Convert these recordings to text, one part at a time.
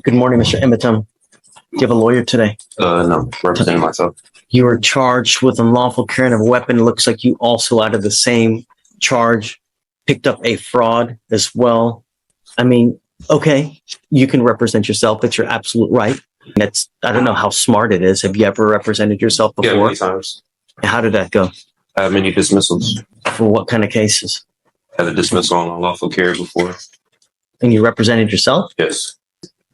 Good morning, Mr. Emmetum. Do you have a lawyer today? No, representing myself. You were charged with unlawful carrying of a weapon. It looks like you also, out of the same charge, picked up a fraud as well. I mean, okay, you can represent yourself. That's your absolute right. I don't know how smart it is. Have you ever represented yourself before? Yeah, many times. How did that go? I have many dismissals. For what kind of cases? I had a dismissal on unlawful carry before. And you represented yourself? Yes.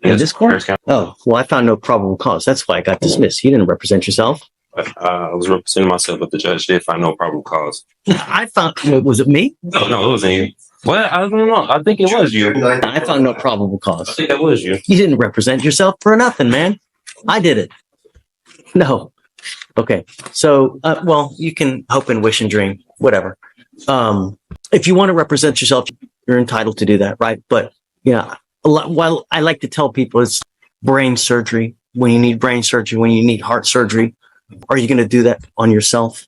In this court? Oh, well, I found no probable cause. That's why I got dismissed. You didn't represent yourself. I was representing myself, but the judge did find no probable cause. I found, was it me? No, it wasn't you. Well, I don't know. I think it was you. I found no probable cause. I think that was you. You didn't represent yourself for nothing, man. I did it. No. Okay. So, well, you can hope and wish and dream, whatever. If you want to represent yourself, you're entitled to do that, right? But, yeah, well, I like to tell people it's brain surgery. When you need brain surgery, when you need heart surgery, are you going to do that on yourself?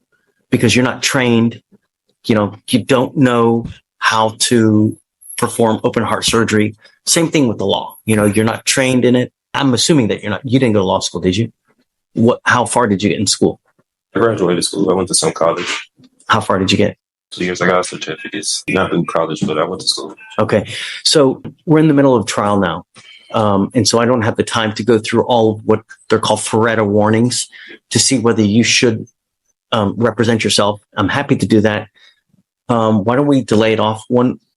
Because you're not trained. You don't know how to perform open heart surgery. Same thing with the law. You're not trained in it. I'm assuming that you didn't go to law school, did you? How far did you get in school? I graduated school. I went to some college. How far did you get? 2 years. I got certificates. Not in college, but I went to school. Okay. So we're in the middle of trial now. And so I don't have the time to go through all of what they're called Faretta warnings to see whether you should represent yourself. I'm happy to do that. Why don't we delay it off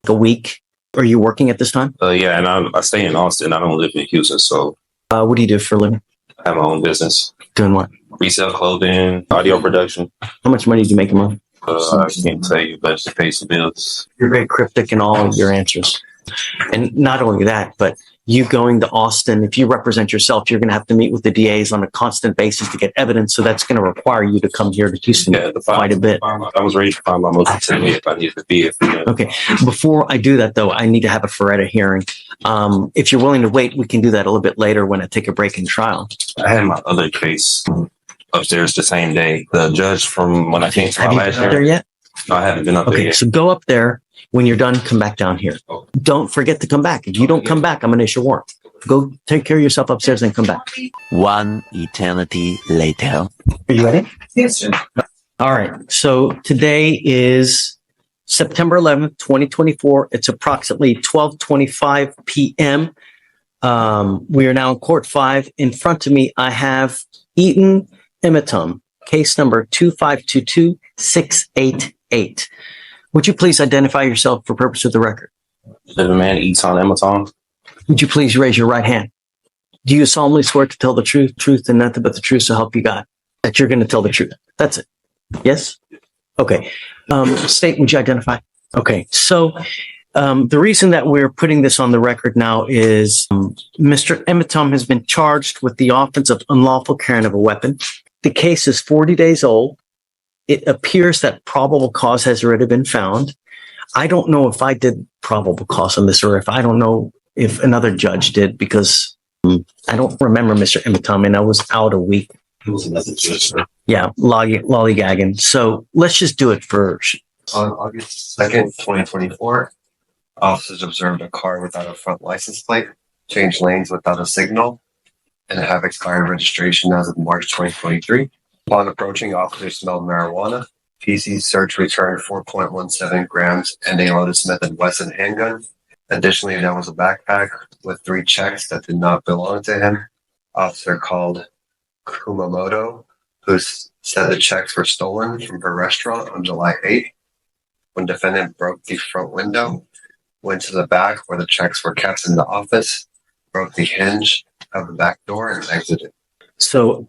a week? Are you working at this time? Yeah, and I stay in Austin. I don't live in Houston, so. What do you do for a living? I have my own business. Doing what? Resell clothing, audio production. How much money do you make a month? I can't tell you, but it pays the bills. You're very cryptic in all of your answers. And not only that, but you going to Austin, if you represent yourself, you're going to have to meet with the DAs on a constant basis to get evidence. So that's going to require you to come here to Houston quite a bit. I was ready to find my motion today if I needed to be. Okay. Before I do that, though, I need to have a Faretta hearing. If you're willing to wait, we can do that a little bit later when I take a break in trial. I had my other case upstairs the same day. The judge from when I came to Have you been up there yet? No, I haven't been up there yet. So go up there. When you're done, come back down here. Don't forget to come back. If you don't come back, I'm going to issue a warrant. Go take care of yourself upstairs and come back. One eternity later. Are you ready? Yes, sir. All right. So today is September 11th, 2024. It's approximately 12:25 p.m. We are now in court 5. In front of me, I have Eaton Emmetum, case number 2522688. Would you please identify yourself for purpose of the record? The man eats on Amazon. Would you please raise your right hand? Do you solemnly swear to tell the truth, and nothing but the truth, so help you God? That you're going to tell the truth. That's it. Yes? Okay. State, would you identify? Okay. So the reason that we're putting this on the record now is Mr. Emmetum has been charged with the offense of unlawful carrying of a weapon. The case is 40 days old. It appears that probable cause has already been found. I don't know if I did probable cause on this, or if I don't know if another judge did, because I don't remember Mr. Emmetum, and I was out a week. It was another judge. Yeah, lollygagging. So let's just do it first. On August 2nd, 2024, officers observed a car without a front license plate, change lanes without a signal, and have expired registration as of March 2023. Upon approaching, officers smelled marijuana. PC search returned 4.17 grams and a loaded Smith & Wesson handgun. Additionally, there was a backpack with 3 checks that did not belong to him. Officer called Kumamoto, who said the checks were stolen from her restaurant on July 8th. When defendant broke the front window, went to the back where the checks were kept in the office, broke the hinge of the back door, and exited. So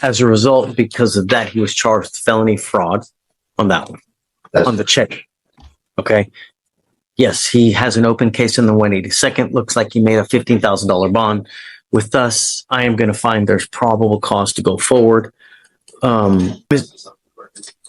as a result, because of that, he was charged with felony fraud on that one, on the check. Okay. Yes, he has an open case in the 182nd. Looks like he made a $15,000 bond. With us, I am going to find there's probable cause to go forward. Well,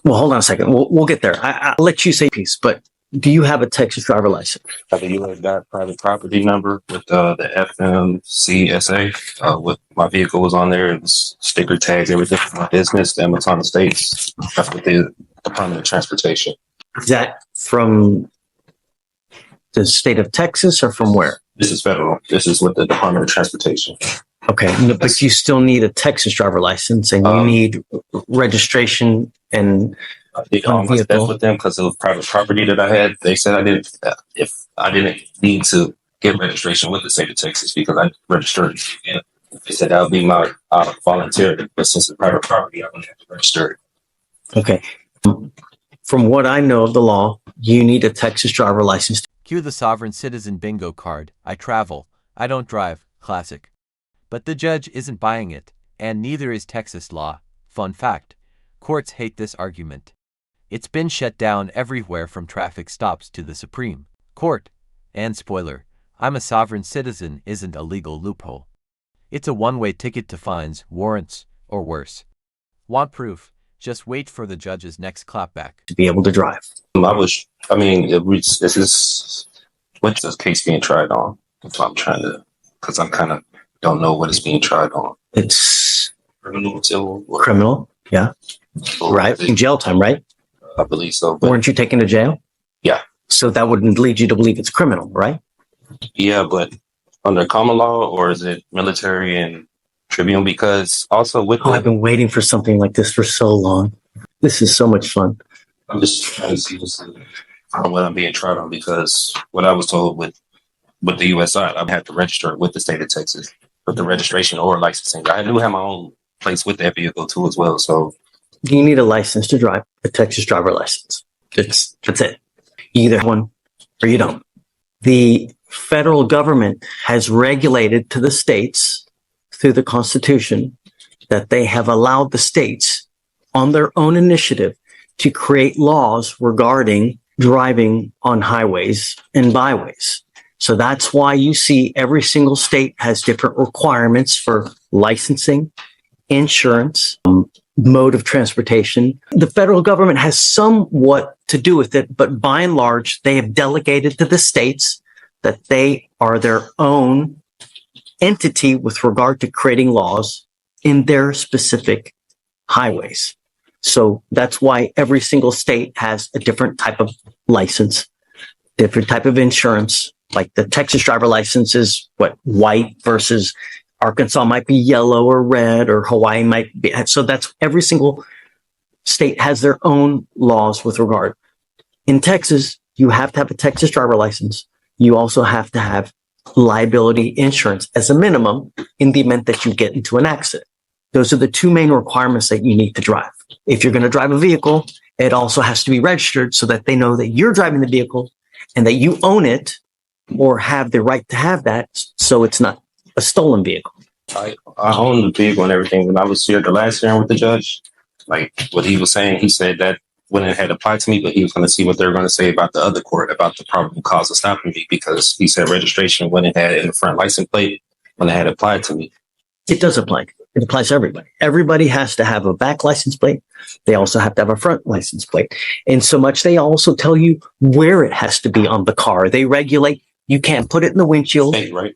hold on a second. We'll get there. I'll let you say peace, but do you have a Texas driver license? I have a U.S. private property number with the FMCSA. With my vehicle was on there. It was sticker tags, everything for my business, the Amazon Estates. That's with the Department of Transportation. Is that from the state of Texas or from where? This is federal. This is with the Department of Transportation. Okay, but you still need a Texas driver license, and you need registration and I did all my steps with them because of private property that I had. They said I didn't, if I didn't need to get registration with the state of Texas because I registered. And they said that would be my volunteer, but since it's private property, I wouldn't have to register it. Okay. From what I know of the law, you need a Texas driver license. Cue the sovereign citizen bingo card. I travel. I don't drive. Classic. But the judge isn't buying it, and neither is Texas law. Fun fact. Courts hate this argument. It's been shut down everywhere from traffic stops to the Supreme Court. And spoiler, I'm a sovereign citizen isn't a legal loophole. It's a one-way ticket to fines, warrants, or worse. Want proof? Just wait for the judge's next clapback. To be able to drive. This is, what's this case being tried on? That's what I'm trying to, because I'm kind of don't know what it's being tried on. It's Criminal, criminal, yeah. Right, in jail time, right? I believe so. But Weren't you taken to jail? Yeah. So that wouldn't lead you to believe it's criminal, right? yeah, but under common law, or is it military and tribunal? Because also with Oh, I've been waiting for something like this for so long. This is so much fun. I'm just trying to see from what I'm being tried on, because what I was told with the U.S. side, I had to register with the state of Texas with the registration or licensing. I do have my own place with that vehicle too as well. So You need a license to drive, a Texas driver license. That's it. You either have one or you don't. The federal government has regulated to the states through the Constitution that they have allowed the states on their own initiative to create laws regarding driving on highways and byways. So that's why you see every single state has different requirements for licensing, insurance, mode of transportation. The federal government has somewhat to do with it, but by and large, they have delegated to the states that they are their own entity with regard to creating laws in their specific highways. So that's why every single state has a different type of license, different type of insurance. Like the Texas driver license is white versus Arkansas might be yellow or red, or Hawaii might be. So that's every single state has their own laws with regard. In Texas, you have to have a Texas driver license. You also have to have liability insurance as a minimum in the event that you get into an accident. Those are the two main requirements that you need to drive. If you're going to drive a vehicle, it also has to be registered so that they know that you're driving the vehicle and that you own it or have the right to have that, so it's not a stolen vehicle. I own the vehicle and everything. When I was here the last hearing with the judge, like what he was saying, he said that when it had applied to me, but he was going to see what they were going to say about the other court, about the probable cause of stopping me, because he said registration when it had in the front license plate, when it had applied to me. It does apply. It applies to everybody. Everybody has to have a back license plate. They also have to have a front license plate. And so much, they also tell you where it has to be on the car. They regulate. You can't put it in the windshield. State, right?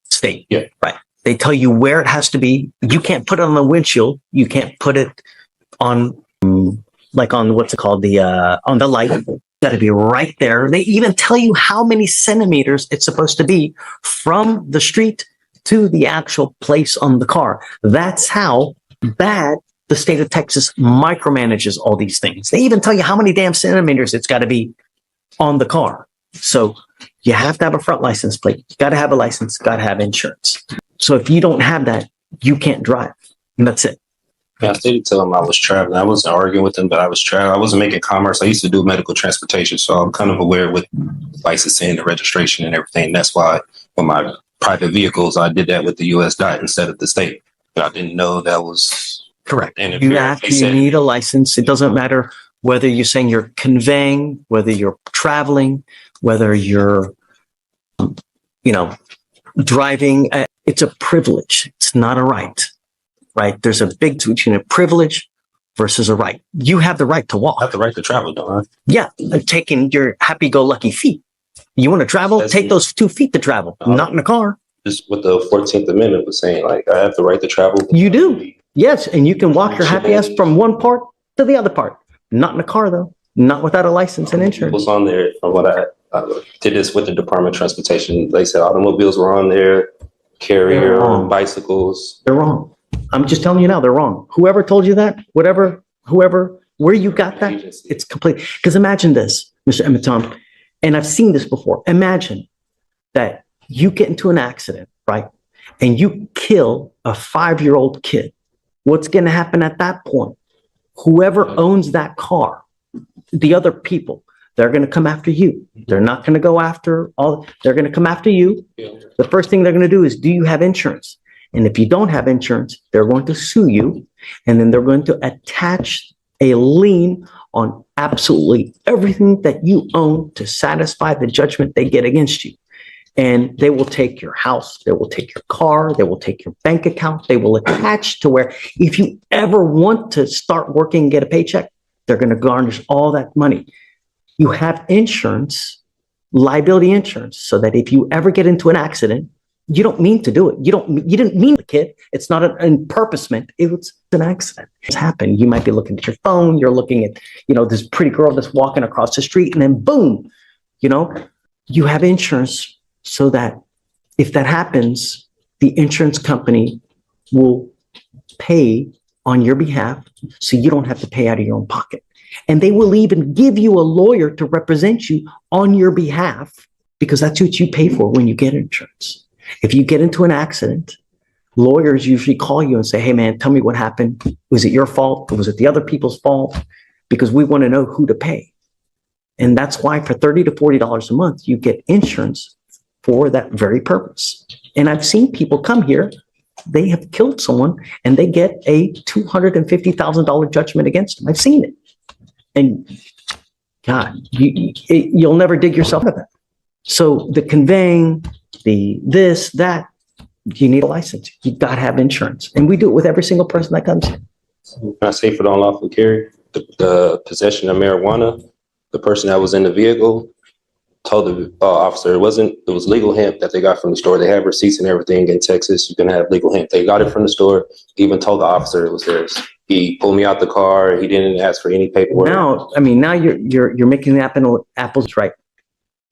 State. Yeah. Right. They tell you where it has to be. You can't put it on the windshield. You can't put it on, like on what's it called? On the light. It's got to be right there. They even tell you how many centimeters it's supposed to be from the street to the actual place on the car. That's how bad the state of Texas micromanages all these things. They even tell you how many damn centimeters it's got to be on the car. So you have to have a front license plate. You got to have a license, got to have insurance. So if you don't have that, you can't drive. And that's it. Yeah, I did tell him I was traveling. I wasn't arguing with him, but I was traveling. I wasn't making commerce. I used to do medical transportation. So I'm kind of aware with licensing, the registration and everything. That's why for my private vehicles, I did that with the U.S. DOT instead of the state. But I didn't know that was correct. And You need a license. It doesn't matter whether you're saying you're conveying, whether you're traveling, whether you're, driving. It's a privilege. It's not a right, right? There's a big difference between a privilege versus a right. You have the right to walk. I have the right to travel, don't I? Yeah, taking your happy-go-lucky feet. You want to travel? Take those 2 feet to travel, not in a car. Just what the 14th Amendment was saying, like I have the right to travel. You do. Yes, and you can walk your happy ass from one part to the other part. Not in a car, though. Not without a license and It insurance. was on there from what did this with the Department of Transportation. They said automobiles were on there, carrier, bicycles. They're wrong. I'm just telling you now, they're wrong. Whoever told you that, whoever, where you got that, it's complete. Because imagine this, Mr. Emitom, and I've seen this before. Imagine that you get into an accident, right? And you kill a 5-year-old kid. What's going to happen at that point? Whoever owns that car, the other people, they're going to come after you. They're not going to go after they're going to come after you. The first thing they're going to do is, do you have insurance? And if you don't have insurance, they're going to sue you. And then they're going to attach a lien on absolutely everything that you own to satisfy the judgment they get against you. And they will take your house, they will take your car, they will take your bank account, they will attach to where if you ever want to start working and get a paycheck, they're going to garnish all that money. You have insurance, liability insurance, so that if you ever get into an accident, you don't mean to do it. You didn't mean the kid. It's not an purposement. It was an accident. It's happened. You might be looking at your phone. You're looking at, this pretty girl that's walking across the street, and then boom, you have insurance so that if that happens, the insurance company will pay on your behalf, so you don't have to pay out of your own pocket. And they will even give you a lawyer to represent you on your behalf, because that's what you pay for when you get insurance. If you get into an accident, lawyers usually call you and say, hey man, tell me what happened. Was it your fault? Or was it the other people's fault? Because we want to know who to pay. And that's why for $30 to $40 a month, you get insurance for that very purpose. And I've seen people come here, they have killed someone and they get a $250,000 judgment against them. I've seen it. And God, you'll never dig yourself out of that. So the conveying, the this, that, you need a license. You've got to have insurance. And we do it with every single person that comes here. Can I say for the unlawful carry, the possession of marijuana, the person that was in the vehicle told the officer it was legal hemp that they got from the store. They have receipts and everything in Texas. You can have legal hemp. They got it from the store. Even told the officer it was theirs. He pulled me out the car. He didn't ask for any paperwork. Now you're making the apples right.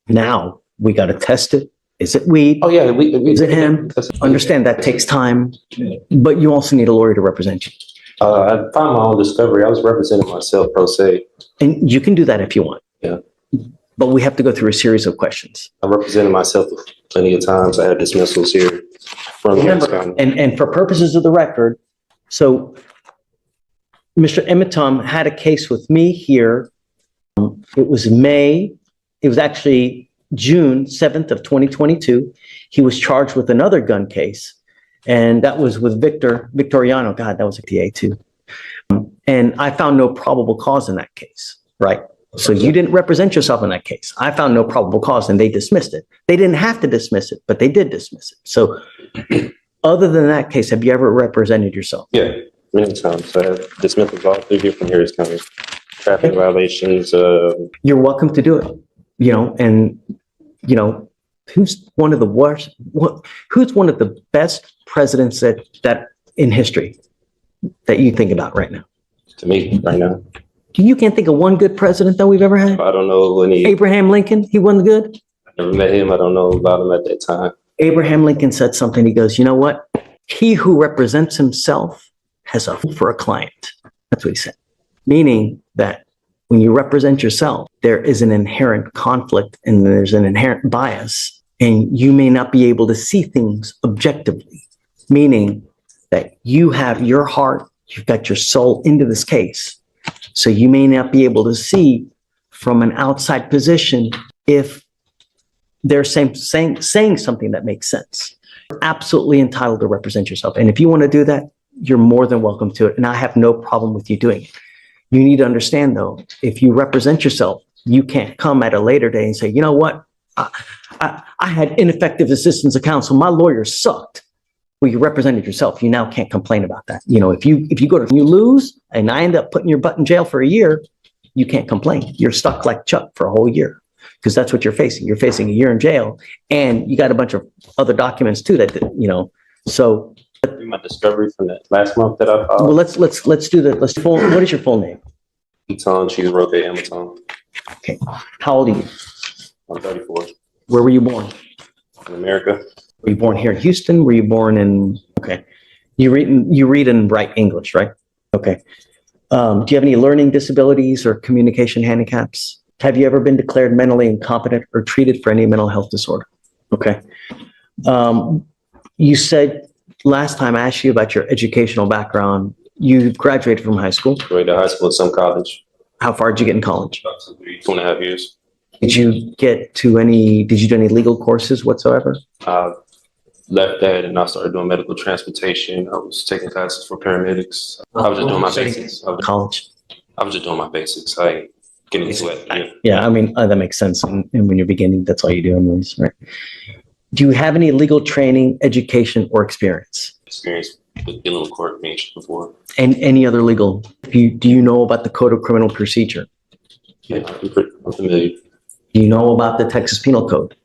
Now we got to test it. Is it weed? Oh yeah, is it hemp? Understand that takes time, but you also need a lawyer to represent you. I found my own discovery. I was representing myself pro se. And you can do that if you want. Yeah. But we have to go through a series of questions. I represented myself plenty of times. I had dismissals here from Remember, and for purposes of the record, so Mr. Emitom had a case with me here. It was actually June 7th of 2022. He was charged with another gun case, and that was with Victoriano. God, that was a TA too. And I found no probable cause in that case, right? So you didn't represent yourself in that case. I found no probable cause and they dismissed it. They didn't have to dismiss it, but they did dismiss it. So other than that case, have you ever represented yourself? Yeah, many times. I have dismissals all through different areas, kind of traffic violations. You're welcome to do it, who's one of the worst, who's one of the best presidents that in history that you think about right now? To me, right now. You can't think of one good president that we've ever had? I don't know any. Abraham Lincoln, he wasn't good? I never met him. I don't know about him at that time. Abraham Lincoln said something. He goes, you know what? He who represents himself has a fool for a client. That's what he said. Meaning that when you represent yourself, there is an inherent conflict and there's an inherent bias, and you may not be able to see things objectively. Meaning that you have your heart, you've got your soul into this case. So you may not be able to see from an outside position if they're saying something that makes sense. You're absolutely entitled to represent yourself. And if you want to do that, you're more than welcome to it. And I have no problem with you doing it. You need to understand, though, if you represent yourself, you can't come at a later day and say, you know what? I had ineffective assistance of counsel. My lawyer sucked. Well, you represented yourself. You now can't complain about that. If you lose and I end up putting your butt in jail for a year, you can't complain. You're stuck like Chuck for a whole year because that's what you're facing. You're facing a year in jail, and you got a bunch of other documents too So my discovery from that last month that I filed. Well, let's do that. What is your full name? Eton, she's Roque Amaton. Okay. How old are you? I'm 34. Where were you born? In America. Were you born here in Houston? Were you born in, okay. You read and write English, right? Okay. Do you have any learning disabilities or communication handicaps? Have you ever been declared mentally incompetent or treated for any mental health disorder? Okay. You said last time I asked you about your educational background, you graduated from high school. Graduated high school at some college. How far did you get in college? About 2.5 years. Did you do any legal courses whatsoever? Left that and I started doing medical transportation. I was taking classes for paramedics. I was just doing my basics. College. I was just doing my basics. I ain't getting into it. Yeah. Yeah, I mean, that makes sense. And when you're beginning, that's all you do anyways, right? Do you have any legal training, education, or experience? Experience with dealing with court meetings before. And any other legal? Do you know about the Code of Criminal Procedure? Yeah, I'm familiar. Do you know about the Texas Penal Code?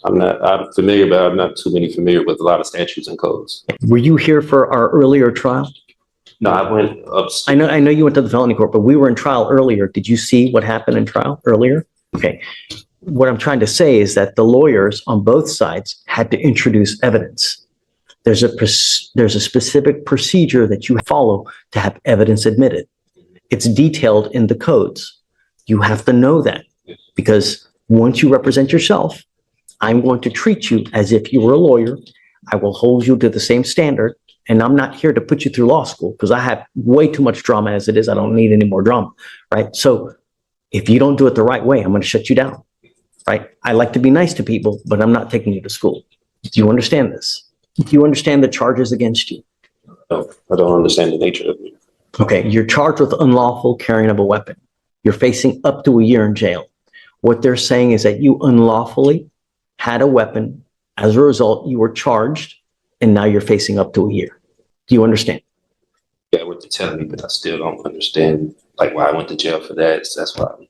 I'm familiar, but I'm not too familiar with a lot of statutes and codes. Were you here for our earlier trial? No, I went up. I know you went to the felony court, but we were in trial earlier. Did you see what happened in trial earlier? Okay. What I'm trying to say is that the lawyers on both sides had to introduce evidence. There's a specific procedure that you follow to have evidence admitted. It's detailed in the codes. You have to know that because once you represent yourself, I'm going to treat you as if you were a lawyer. I will hold you to the same standard. And I'm not here to put you through law school because I have way too much drama as it is. I don't need any more drama, right? So if you don't do it the right way, I'm going to shut you down, right? I like to be nice to people, but I'm not taking you to school. Do you understand this? Do you understand the charges against you? No, I don't understand the nature of it. Okay, you're charged with unlawful carrying of a weapon. You're facing up to a year in jail. What they're saying is that you unlawfully had a weapon. As a result, you were charged, and now you're facing up to a year. Do you understand? Yeah, what they're telling me, but I still don't understand like why I went to jail for that. So that's why.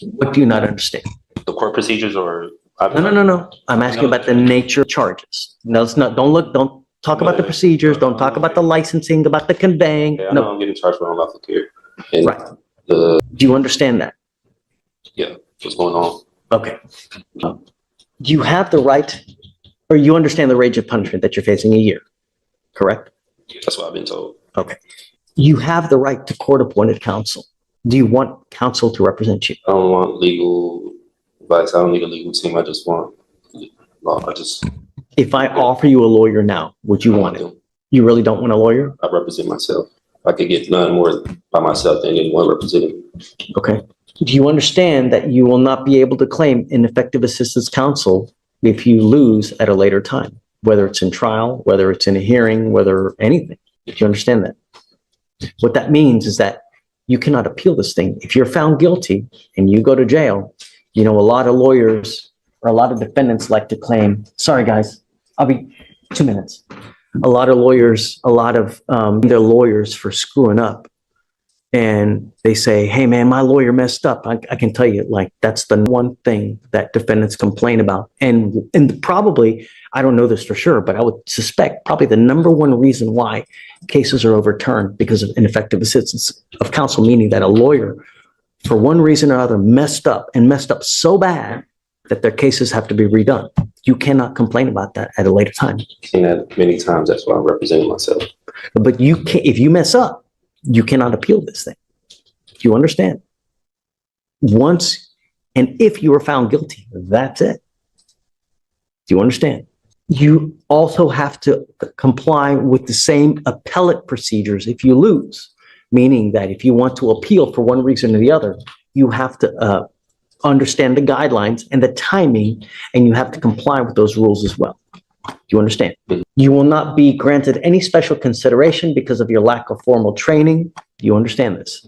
What do you not understand? The court procedures or No. I'm asking about the nature of charges. No, it's not. Don't talk about the procedures. Don't talk about the licensing, about the conveying. Yeah, I know No. I'm getting charged for unlawful care. And Right. Do you understand that? yeah, what's going on? Okay. Do you have the right, or you understand the range of punishment that you're facing a year, correct? That's what I've been told. Okay. You have the right to court-appointed counsel. Do you want counsel to represent you? I don't want legal advice. I don't need a legal team. I just want law. If I offer you a lawyer now, would you want it? You really don't want a lawyer? I represent myself. I could get none more by myself than anyone representing. Okay. Do you understand that you will not be able to claim ineffective assistance counsel if you lose at a later time, whether it's in trial, whether it's in a hearing, whether anything? Do you understand that? What that means is that you cannot appeal this thing. If you're found guilty and you go to jail, you know, a lot of lawyers or a lot of defendants like to claim, sorry guys, I'll be 2 minutes. A lot of lawyers, they're lawyers for screwing up. And they say, hey man, my lawyer messed up. I can tell you, like, that's the one thing that defendants complain about. And probably, I don't know this for sure, but I would suspect probably the number one reason why cases are overturned because of ineffective assistance of counsel, meaning that a lawyer, for one reason or other, messed up so bad that their cases have to be redone. You cannot complain about that at a later time. I've seen that many times. That's why I'm representing myself. But you can't, if you mess up, you cannot appeal this thing. Do you understand? Once, and if you are found guilty, that's it. Do you understand? You also have to comply with the same appellate procedures if you lose, meaning that if you want to appeal for one reason or the other, you have to understand the guidelines and the timing, and you have to comply with those rules as well. Do you understand? You will not be granted any special consideration because of your lack of formal training. Do you understand this?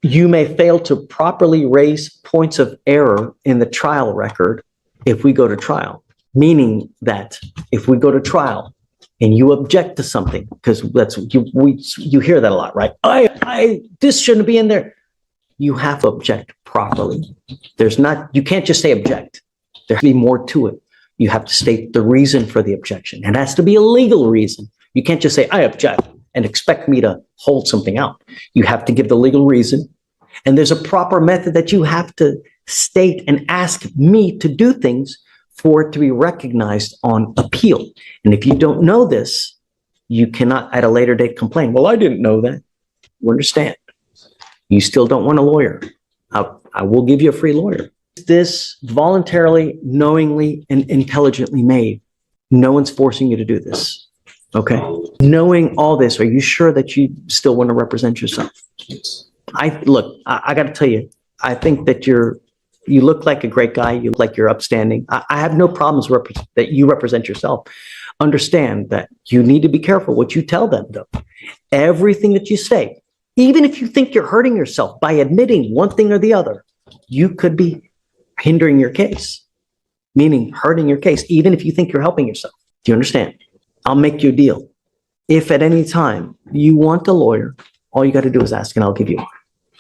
You may fail to properly raise points of error in the trial record if we go to trial, meaning that if we go to trial and you object to something, because you hear that a lot, right? This shouldn't be in there. You have to object properly. You can't just say object. There has to be more to it. You have to state the reason for the objection. It has to be a legal reason. You can't just say, I object, and expect me to hold something out. You have to give the legal reason. And there's a proper method that you have to state and ask me to do things for it to be recognized on appeal. And if you don't know this, you cannot at a later date complain. Well, I didn't know that. You understand? You still don't want a lawyer. I will give you a free lawyer. This voluntarily, knowingly, and intelligently made. No one's forcing you to do this. Okay? Knowing all this, are you sure that you still want to represent yourself? I got to tell you, I think that you look like a great guy. You look like you're upstanding. I have no problems that you represent yourself. Understand that you need to be careful what you tell them, though. Everything that you say, even if you think you're hurting yourself by admitting one thing or the other, you could be hindering your case, meaning hurting your case, even if you think you're helping yourself. Do you understand? I'll make you a deal. If at any time you want a lawyer, all you got to do is ask and I'll give you one.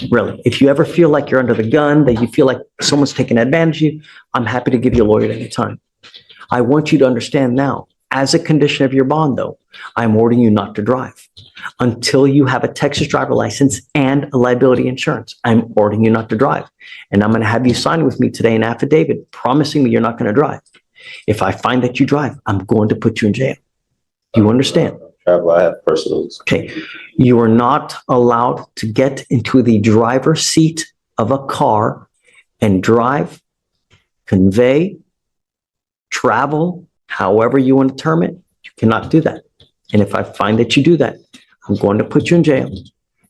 Really. If you ever feel like you're under the gun, that you feel like someone's taking advantage of you, I'm happy to give you a lawyer at any time. I want you to understand now, as a condition of your bond, though, I'm ordering you not to drive until you have a Texas driver license and a liability insurance. I'm ordering you not to drive. And I'm going to have you sign with me today an affidavit promising me you're not going to drive. If I find that you drive, I'm going to put you in jail. Do you understand? Travel, I have personals. Okay. You are not allowed to get into the driver's seat of a car and drive, convey, travel, however you want to term it. You cannot do that. And if I find that you do that, I'm going to put you in jail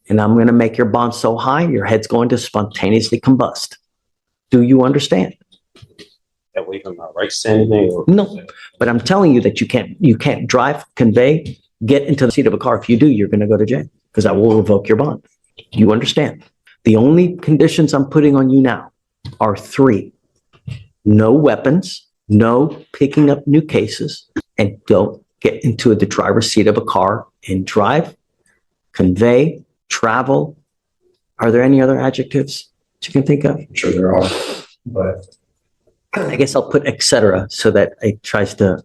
and I'm going to make your bond so high, your head's going to spontaneously combust. Do you understand? That way I'm not right standing. No, but I'm telling you that you can't drive, convey, get into the seat of a car. If you do, you're going to go to jail because I will revoke your bond. You understand? The only conditions I'm putting on you now are 3. No weapons, no picking up new cases, and don't get into the driver's seat of a car and drive, convey, travel. Are there any other adjectives that you can think of? I'm sure there are, but I guess I'll put et cetera so that it tries to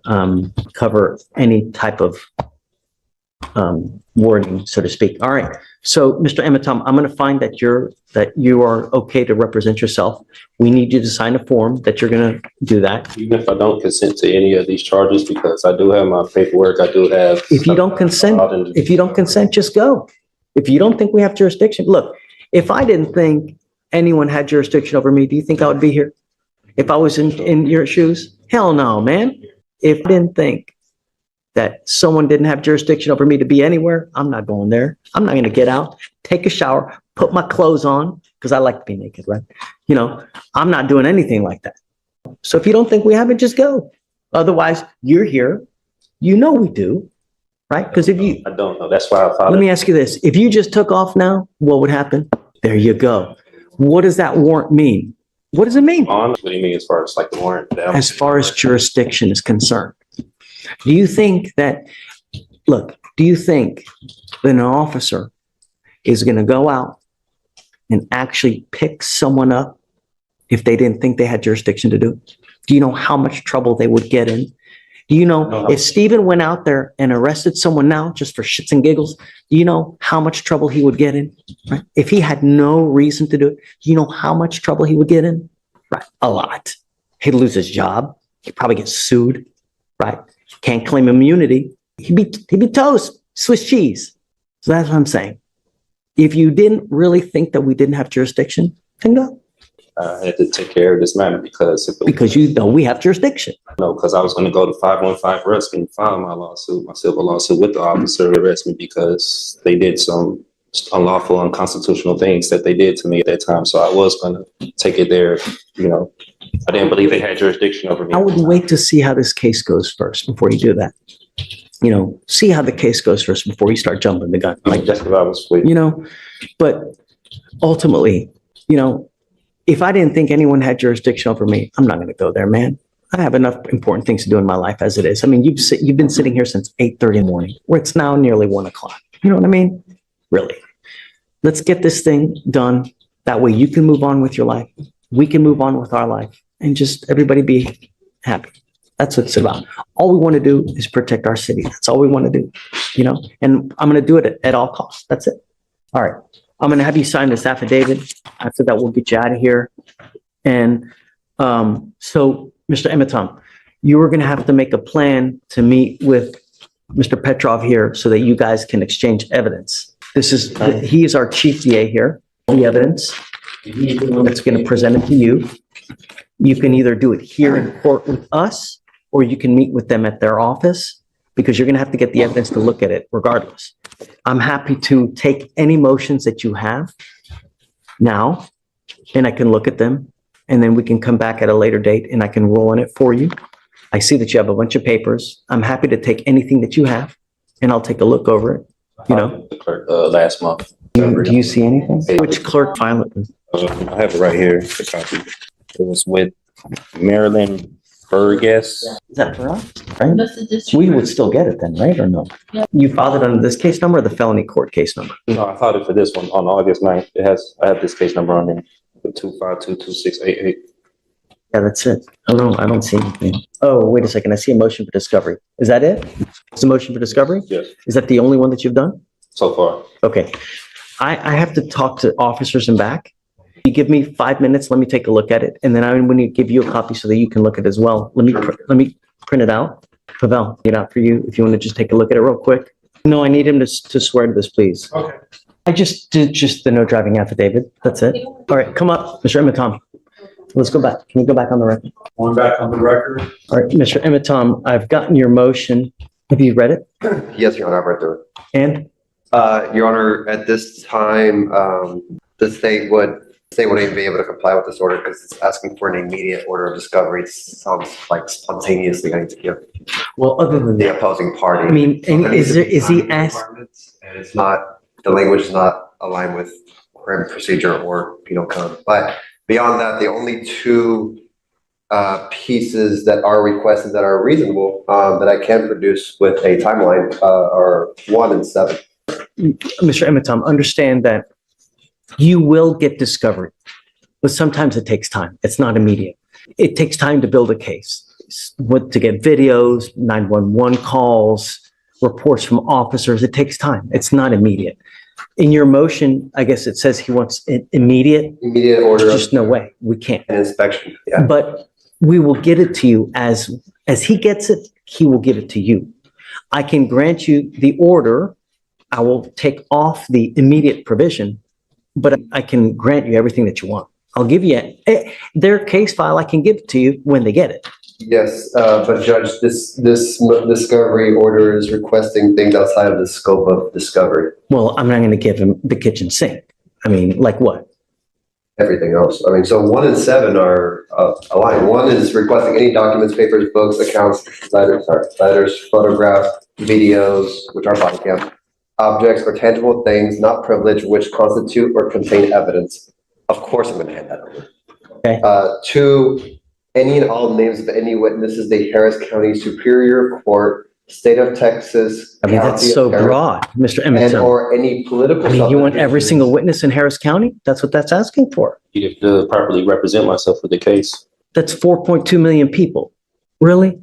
cover any type of wording, so to speak. All right. So, Mr. Ematom, I'm going to find that you are okay to represent yourself. We need you to sign a form that you're going to do that. Even if I don't consent to any of these charges, because I do have my paperwork, I do have. If you don't consent, just go. If you don't think we have jurisdiction, look, if I didn't think anyone had jurisdiction over me, do you think I would be here? If I was in your shoes? Hell no, man. If I didn't think that someone didn't have jurisdiction over me to be anywhere, I'm not going there. I'm not going to get out, take a shower, put my clothes on, because I like to be naked, right? I'm not doing anything like that. So if you don't think we have it, just go. Otherwise, you're here. You know we do, right? Because if you... I don't know. That's why I followed. Let me ask you this. If you just took off now, what would happen? There you go. What does that warrant mean? What does it mean? What do you mean as far as like the warrant? As far as jurisdiction is concerned. Do you think that an officer is going to go out and actually pick someone up if they didn't think they had jurisdiction to do it? Do you know how much trouble they would get in? Do you know if Stephen went out there and arrested someone now just for shits and giggles, do you know how much trouble he would get in? Right? If he had no reason to do it, do you know how much trouble he would get in? Right. A lot. He'd lose his job. He'd probably get sued. Right. Can't claim immunity. He'd be toast, Swiss cheese. So that's what I'm saying. If you didn't really think that we didn't have jurisdiction, then go. I had to take care of this matter because you know we have jurisdiction. No, because I was going to go to 515 arrest and file my civil lawsuit with the officer who arrested me because they did some unlawful, unconstitutional things that they did to me at that time. So I was going to take it there. I didn't believe they had jurisdiction over me. I would wait to see how this case goes first before you do that. See how the case goes first before you start jumping the gun. Like that's what I was waiting. But ultimately, if I didn't think anyone had jurisdiction over me, I'm not going to go there, man. I have enough important things to do in my life as it is. I mean, you've been sitting here since 8:30 in the morning, where it's now nearly 1 o'clock. You know what I mean? Really. Let's get this thing done. That way you can move on with your life. We can move on with our life and just everybody be happy. That's what it's about. All we want to do is protect our city. That's all we want to do, and I'm going to do it at all costs. That's it. All right. I'm going to have you sign this affidavit. After that, we'll get you out of here And so, Mr. Emitom, you were going to have to make a plan to meet with Mr. Petrov here so that you guys can exchange evidence. He is our chief DA here, the evidence. He's the one that's going to present it to you. You can either do it here in court with us, or you can meet with them at their office, because you're going to have to get the evidence to look at it regardless. I'm happy to take any motions that you have now, and I can look at them, and then we can come back at a later date and I can roll on it for you. I see that you have a bunch of papers. I'm happy to take anything that you have and I'll take a look over it, you know. The clerk, last month. Do you see anything? Which clerk file it is? I have it right here, the copy. It was with Marilyn Burgess. Is that for us? Right? We would still get it then, right, or no? You filed it under this case number or the felony court case number? No, I filed it for this one on August 9th. I have this case number on there, 2522688. Yeah, that's it. Oh, no, I don't see anything. Oh, wait a second. I see a motion for discovery. Is that it? It's a motion for discovery? Yes, Is that the only one that you've done? so far. Okay. I have to talk to officers and back. You give me 5 minutes, let me take a look at it, and then I'm going to give you a copy so that you can look at it as well. Let me print it out. Pavel, get out for you if you want to just take a look at it real quick. No, I need him to swear to this, please. Okay. I just did the no driving affidavit. That's it. All right, come up, Mr. Emitom. Let's go back. Can we go back on the record? Going back on the record. All right, Mr. Emitom, I've gotten your motion. Have you read it? Yes, Your Honor, I've read through it. And Your Honor, at this time, the state wouldn't even be able to comply with this order because it's asking for an immediate order of discovery. It sounds like spontaneously I need to give well, other than the that, opposing party. I mean, and is he asked? And it's not, the language is not aligned with criminal procedure or penal code. But beyond that, the only two pieces that are requested that are reasonable that I can produce with a timeline are 1 and 7. Mr. Emitom, understand that you will get discovery, but sometimes it takes time. It's not immediate. It takes time to build a case, to get videos, 911 calls, reports from officers. It takes time. It's not immediate. In your motion, I guess it says he wants it immediate. Immediate order. There's just no way. We can't. An inspection. Yeah. But we will get it to you as he gets it, he will give it to you. I can grant you the order. I will take off the immediate provision, but I can grant you everything that you want. I'll give you their case file. I can give it to you when they get it. Yes, but Judge, this discovery order is requesting things outside of the scope of discovery. Well, I'm not going to give him the kitchen sink. I mean, like what? Everything else. I mean, so 1 and 7 are aligned. 1 is requesting any documents, papers, books, accounts, letters, photographs, videos, which are body cam, objects or tangible things not privileged which constitute or contain evidence. Of course, I'm going to hand that over. Okay. 2, any and all names of any witnesses, the Harris County Superior Court, State of Texas. I mean, that's County so of Harris, broad, Mr. and Emmett. or any political. I mean, you want every subdivisions. single witness in Harris County? That's what that's asking for. You have to properly represent myself for the case. That's 4.2 million people. Really?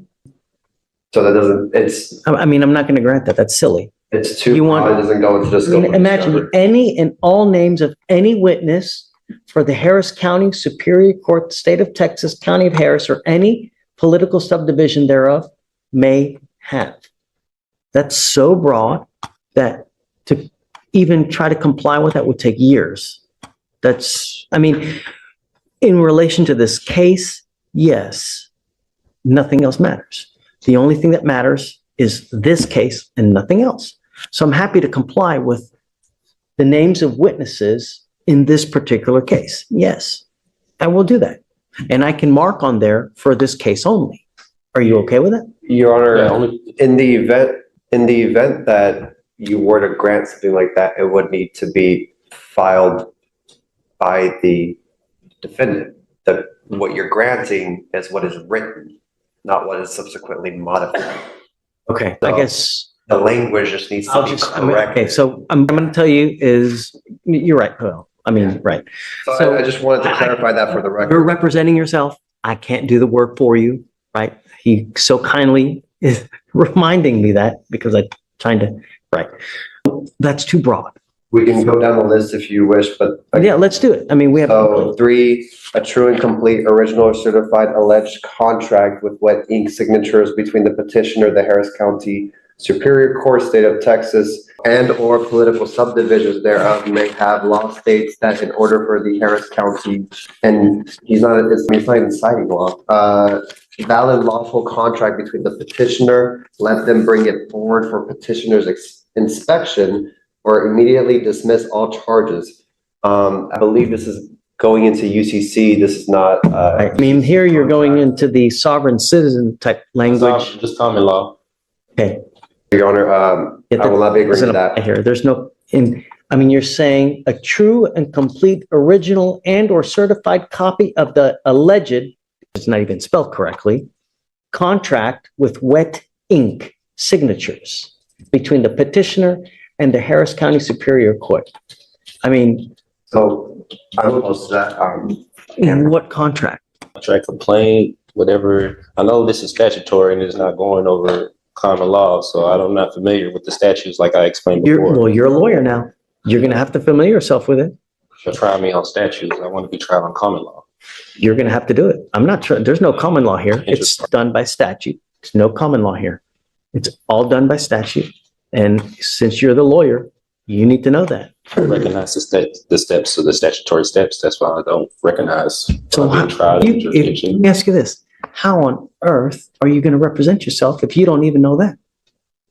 So that doesn't, I mean, I'm not going to grant that. That's silly. it's too You want- broad. It doesn't go into the I scope mean, of imagine discovery. any and all names of any witness for the Harris County Superior Court, State of Texas, County of Harris, or any political subdivision thereof may have. That's so broad that to even try to comply with that would take years. I mean, in relation to this case, yes, nothing else matters. The only thing that matters is this case and nothing else. So I'm happy to comply with the names of witnesses in this particular case. Yes, I will do that. And I can mark on there for this case only. Are you okay with that? Your Honor, Yeah, only- in the event that you were to grant something like that, it would need to be filed by the defendant. What you're granting is what is written, not what is subsequently modified. Okay, I guess The language just needs to be okay, corrected. so I'm going to tell you is, you're right, Pavel. I mean, right. So so I just wanted to clarify that for the You're record. representing yourself. I can't do the work for you, right? He so kindly is reminding me that because I'm trying to, right. That's too broad. We can go down the list if you wish, but. Yeah, let's do it. I mean, we have. So 3, a true and complete original or certified alleged contract with wet ink signatures between the petitioner, the Harris County Superior Court, State of Texas, and or political subdivisions thereof may have law states that in order for the Harris County, and it's not even citing law, valid lawful contract between the petitioner, let them bring it forward for petitioner's inspection or immediately dismiss all charges. I believe this is going into UCC. This is not. I mean, here you're going into the sovereign citizen type language. Just common law. Okay. Your Honor, I will not be agreeing to that. Here, there's no, I mean, you're saying a true and complete original and or certified copy of the alleged, it's not even spelled correctly, contract with wet ink signatures between the petitioner and the Harris County Superior Court. I mean. So I will post that. What contract? Contract, complaint, whatever. I know this is statutory and it's not going over common law, so I'm not familiar with the statutes like I explained before. Well, you're a lawyer now. You're going to have to familiar yourself with it. You'll try me on statutes. I want to be tried on common law. You're going to have to do it. I'm not sure. There's no common law here. It's done by statute. There's no common law here. It's all done by statute. And since you're the lawyer, you need to know that. I recognize the steps of the statutory steps. That's why I don't recognize. So let me ask you this. How on earth are you going to represent yourself if you don't even know that?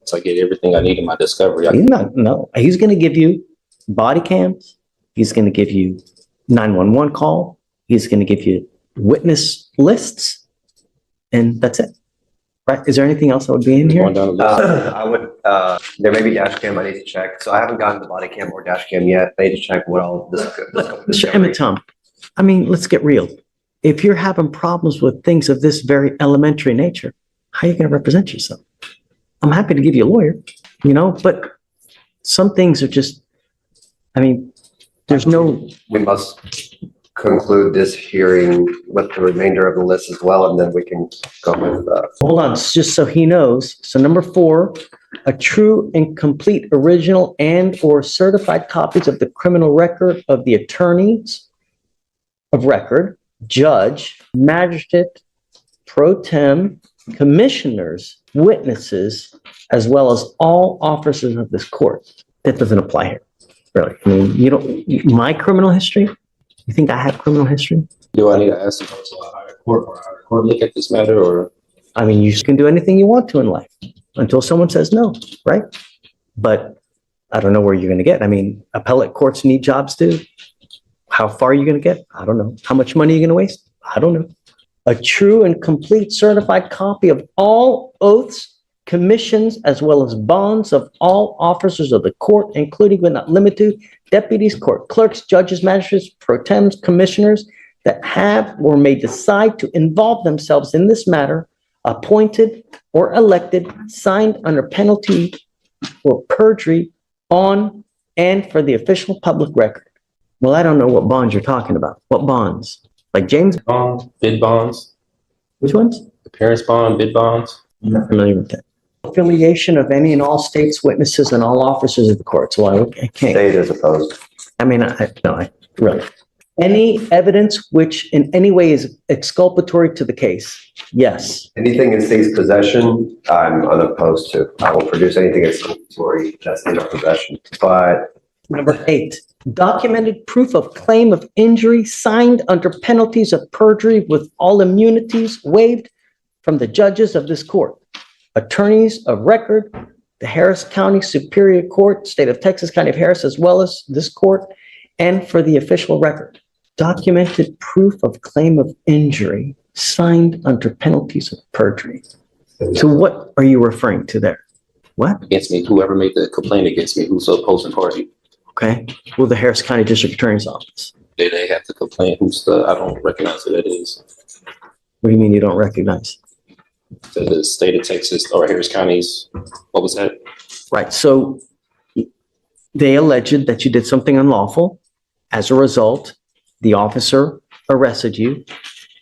So I get everything I need in my discovery. He's going to give you body cams. He's going to give you 911 call. He's going to give you witness lists. And that's it. Right? Is there anything else that would be in here? I would, there may be dash cam I need to check. So I haven't gotten the body cam or dash cam yet. I need to check what all this. Mr. Emmett Tom, I mean, let's get real. If you're having problems with things of this very elementary nature, how are you going to represent yourself? I'm happy to give you a lawyer, but some things are just, I mean, there's no. We must conclude this hearing with the remainder of the list as well, and then we can go with. Hold on, just so he knows. So number 4, a true and complete original and or certified copies of the criminal record of the attorneys of record, judge, magistrate, pro tem, commissioners, witnesses, as well as all officers of this court. That doesn't apply here, really. I mean, my criminal history, you think I have criminal history? Do I need to ask the person to hire court or hire court look at this matter, or? I mean, you can do anything you want to in life until someone says no, right? But I don't know where you're going to get. I mean, appellate courts need jobs too. How far are you going to get? I don't know. How much money are you going to waste? I don't know. A true and complete certified copy of all oaths, commissions, as well as bonds of all officers of the court, including but not limited to deputies, court clerks, judges, magistrates, pro tems, commissioners that have or may decide to involve themselves in this matter, appointed or elected, signed under penalty for perjury on and for the official public record. Well, I don't know what bonds you're talking about. What bonds? Like James? Bonds, bid bonds. Which ones? Appearance bond, bid bonds. I'm not familiar with that. Affiliation of any and all states, witnesses, and all officers of the court. So I can't. State as opposed. I mean, I really. Any evidence which in any way is exculpatory to the case? Yes. Anything in state's possession, I'm unopposed to. I will produce anything exculpatory that's in our possession. But Number 8, documented proof of claim of injury signed under penalties of perjury with all immunities waived from the judges of this court, attorneys of record, the Harris County Superior Court, State of Texas, County of Harris, as well as this court, and for the official record. Documented proof of claim of injury signed under penalties of perjury. So what are you referring to there? What? Against me, whoever made the complaint against me, who's the opposing party. Okay. Well, the Harris County District Attorney's Office. They have to complain. I don't recognize who that is. What do you mean you don't recognize? The state of Texas or Harris County's, what was that? Right. So they alleged that you did something unlawful. As a result, the officer arrested you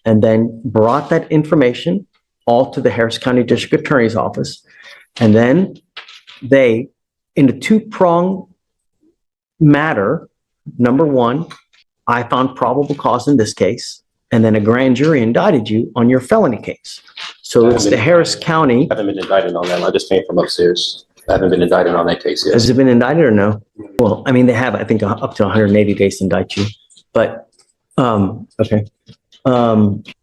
and then brought that information all to the Harris County District Attorney's Office. And then they, in a two-pronged matter, number one, I found probable cause in this case, and then a grand jury indicted you on your felony case. So it's the Harris County. I haven't been indicted on that. I just came from upstairs. I haven't been indicted on that case yet. Has it been indicted or no? Well, I mean, they have, I think, up to 180 days to indict you, but, okay.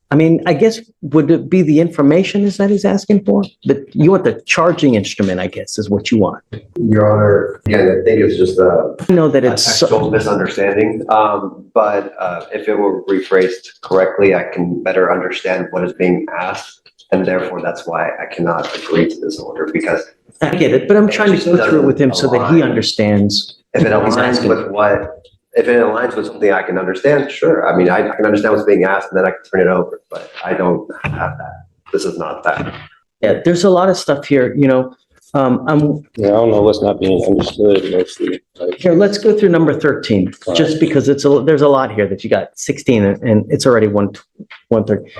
I mean, I guess, would it be the information is that he's asking for? But you want the charging instrument, I guess, is what you want. Your Honor, again, I think it's just a I know that it's, textual misunderstanding. But if it were rephrased correctly, I can better understand what is being asked. And therefore, that's why I cannot agree to this order, because I get it, but I'm trying to go through it with him so that he understands. if it what he's aligns asking. with if it aligns with something I can understand, sure. I mean, I can understand what's being asked and then I can turn it over, but I don't have that. This is not that. Yeah, there's a lot of stuff here, you know, I'm, Yeah, I don't know what's not being understood mostly. Like, here, let's go through number 13, just because there's a lot here that you got 16 and it's already 130.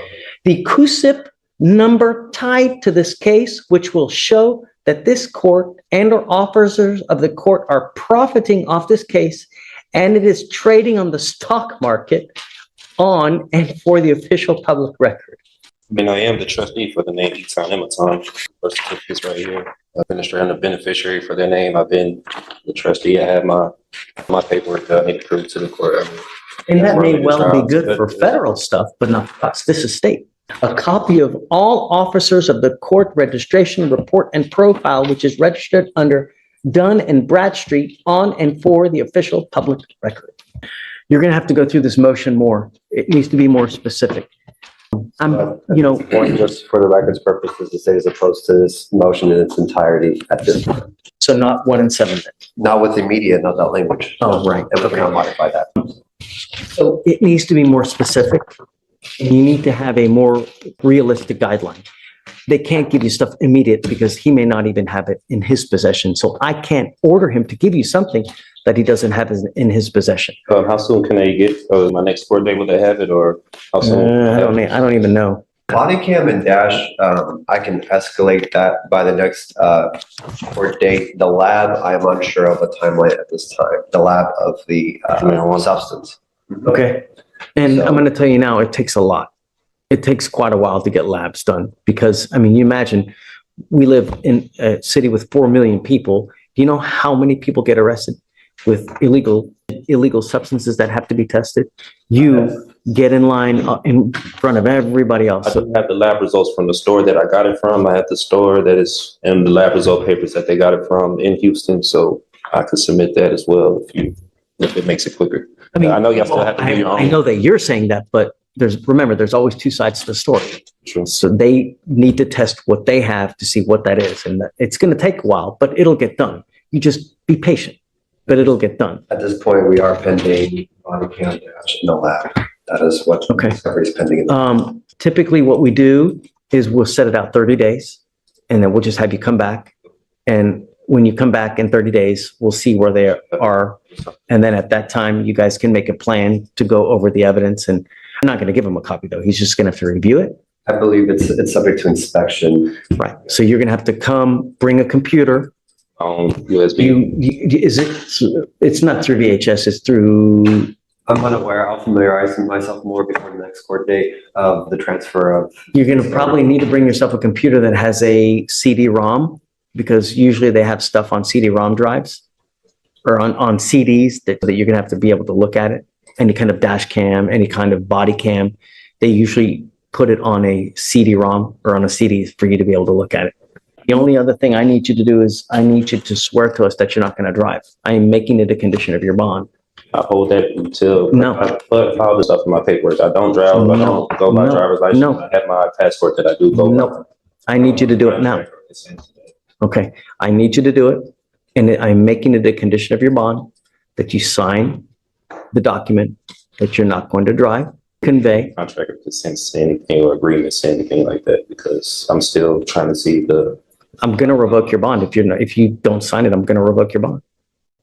The CUSIP number tied to this case, which will show that this court and or officers of the court are profiting off this case, and it is trading on the stock market on and for the official public record. I mean, I am the trustee for the name Eton Ematon. Birth certificate's right here. Administrator and the beneficiary for their name. I've been the trustee. I have my paperwork that I need to prove to the court. I mean, And that may well be good for federal stuff, but not for us. This is state. A copy of all officers of the court registration report and profile, which is registered under Dunn and Bradstreet on and for the official public record. You're going to have to go through this motion more. It needs to be more specific. You know, Point just for the record's purposes to say as opposed to this motion in its entirety at this point. so not 1 and 7 then. Not with immediate, not that language. Oh, right. And we cannot modify that. So it needs to be more specific. And you need to have a more realistic guideline. They can't give you stuff immediate because he may not even have it in his possession. So I can't order him to give you something that he doesn't have in his possession. how soon can they get my next court date? Will they have it, or how soon? I don't even know. Body cam and dash, I can escalate that by the next court date. The lab, I am unsure of a timeline at this time. The lab of the substance. Okay. And I'm going to tell you now, it takes a lot. It takes quite a while to get labs done because, I mean, you imagine we live in a city with 4 million people. Do you know how many people get arrested with illegal substances that have to be tested? You get in line in front of everybody else. I do have the lab results from the store that I got it from. I have the store that is in the lab result papers that they got it from in Houston. So I could submit that as well if it makes it quicker. I mean, I know you still have to do your own. I know that you're saying that, but remember, there's always two sides to the story. True. So they need to test what they have to see what that is. And it's going to take a while, but it'll get done. You just be patient, but it'll get done. At this point, we are pending body cam dash in the lab. That is what discovery is pending. Typically what we do is we'll set it out 30 days and then we'll just have you come back. And when you come back in 30 days, we'll see where they are. And then at that time, you guys can make a plan to go over the evidence. And I'm not going to give him a copy though. He's just going to have to review it. I believe it's subject to inspection. Right. So you're going to have to come bring a computer. On USB. It's not through VHS, it's through. I'm unaware. I'll familiarize myself more before the next court date of the transfer of. You're going to probably need to bring yourself a computer that has a CD-ROM because usually they have stuff on CD-ROM drives or on CDs that you're going to have to be able to look at it. Any kind of dash cam, any kind of body cam, they usually put it on a CD-ROM or on a CD for you to be able to look at it. The only other thing I need you to do is I need you to swear to us that you're not going to drive. I am making it a condition of your bond. I hold that until I put all the stuff in my paperwork. I don't drive. I don't go by driver's license. I have my passport that I do go by. I need you to do it now. Okay. I need you to do it. And I'm making it a condition of your bond that you sign the document that you're not going to drive, convey. Contract to say anything or agreement, say anything like that, because I'm still trying to see I'm going to revoke your bond. If you don't sign it, I'm going to revoke your bond.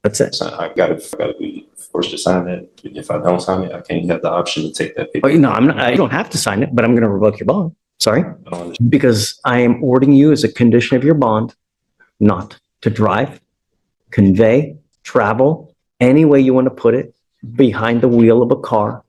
That's it. I gotta be forced to sign it. If I don't sign it, I can't have the option to take that paper. Oh, no, I'm not. I don't have to sign it, but I'm going to revoke your bond. Sorry, because I am ordering you as a condition of your bond not to drive, convey, travel, any way you want to put it, behind the wheel of a car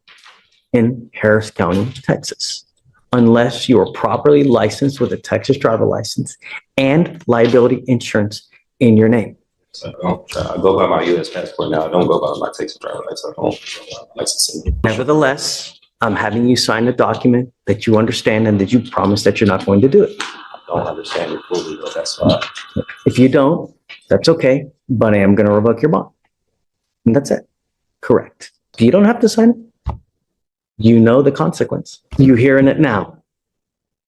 in Harris County, Texas, unless you are properly licensed with a Texas driver license and liability insurance in your name. So I go by my U.S. passport now. I don't go by my Texas driver license. I don't go by my license. Nevertheless, I'm having you sign a document that you understand and that you promise that you're not going to do it. I don't understand it fully, but that's why. If you don't, that's okay, but I am going to revoke your bond. And that's it. Correct. You don't have to sign it. You know the consequence. You're hearing it now.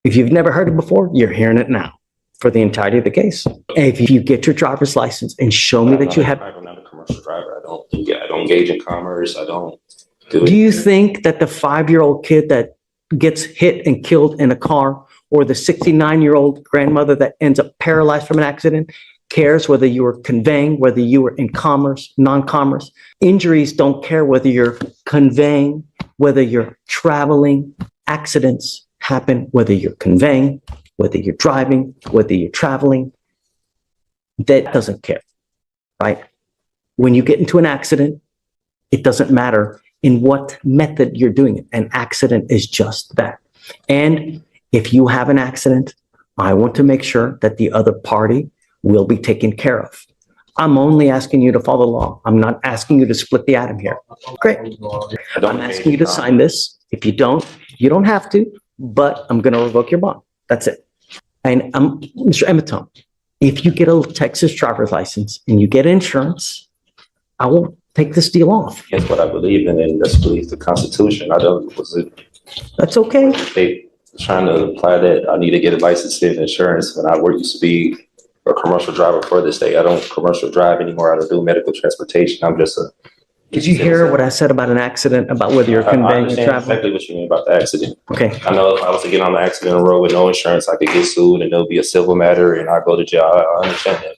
If you've never heard it before, you're hearing it now for the entirety of the case. And if you get your driver's license and show me that you have... I'm not a commercial driver. I don't engage in commerce. I don't do it. Do you think that the 5-year-old kid that gets hit and killed in a car, or the 69-year-old grandmother that ends up paralyzed from an accident, cares whether you were conveying, whether you were in commerce, non-commerce? Injuries don't care whether you're conveying, whether you're traveling. Accidents happen whether you're conveying, whether you're driving, whether you're traveling. That doesn't care, right? When you get into an accident, it doesn't matter in what method you're doing it. An accident is just that. And if you have an accident, I want to make sure that the other party will be taken care of. I'm only asking you to follow the law. I'm not asking you to split the atom here. Great. I'm asking you to sign this. If you don't have to, but I'm going to revoke your bond. That's it. And Mr. Emeton, if you get a Texas driver's license and you get insurance, I won't take this deal off. That's what I believe in, and that's believe the Constitution. That's okay. They trying to apply that I need to get a license and insurance when I used to be a commercial driver for the state. I don't commercial drive anymore. I don't do medical transportation. I'm just a... Did you hear what I said about an accident, about whether you're conveying or I understand traveling? exactly what you mean about the accident. Okay. I know if I was to get on the accident road with no insurance, I could get sued and there'll be a civil matter and I go to jail. I understand that.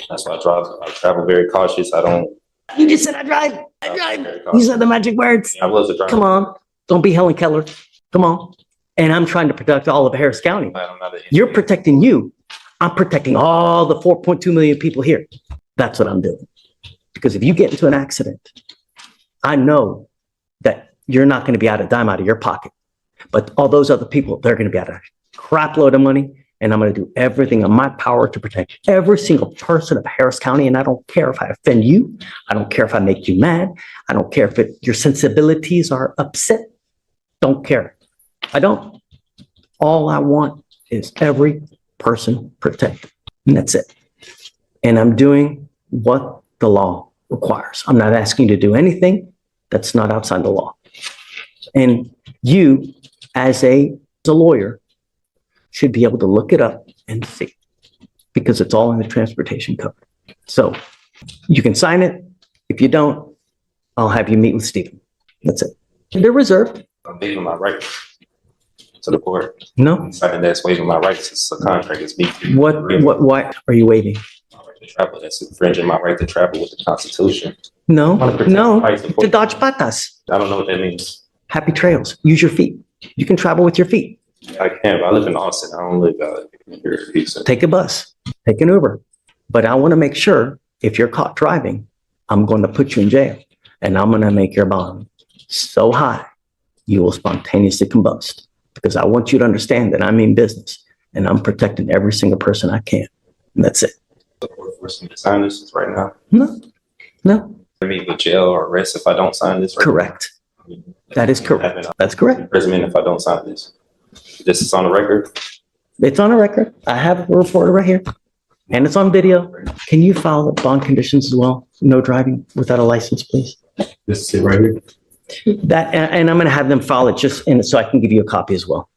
That's why I travel very cautious. I don't... You just said I drive. I drive. You said the magic words. I was a driver. Come on. Don't be Helen Keller. Come on. And I'm trying to protect all of Harris County. You're protecting you. I'm protecting all the 4.2 million people here. That's what I'm doing. Because if you get into an accident, I know that you're not going to be out a dime out of your pocket. But all those other people, they're going to be out a crap load of money. And I'm going to do everything in my power to protect every single person of Harris County. And I don't care if I offend you. I don't care if I make you mad. I don't care if your sensibilities are upset. Don't care. I don't. All I want is every person protected. And that's it. And I'm doing what the law requires. I'm not asking you to do anything that's not outside the law. And you, as a lawyer, should be able to look it up and see, because it's all in the transportation code. So you can sign it. If you don't, I'll have you meet with Stephen. That's it. They're reserved. I'm waiving my right to the court. No. Signing that's waiving my rights. It's a contract. It's me. What are you waiving? My right to travel. That's infringing my right to travel with the Constitution. No, I wanna protect no. my rights To dodge patas. I don't know what that means. Happy trails. Use your feet. You can travel with your feet. I can't. I live in Austin. I don't live here in Houston. Take a bus. Take an Uber. But I want to make sure if you're caught driving, I'm going to put you in jail. And I'm going to make your bond so high, you will spontaneously combust. Because I want you to understand that I mean business. And I'm protecting every single person I can. And that's it. Forcing me to sign this right now. No. I mean, with jail or arrest if I don't sign this. Right Correct. now. That is correct. That's correct. Imprisonment if I don't sign this. This is on the record. It's on a record. I have a reporter right here. And it's on video. Can you file the bond conditions as well? No driving without a license, please. This is it right here. That, and I'm going to have them file it just in so I can give you a copy as well.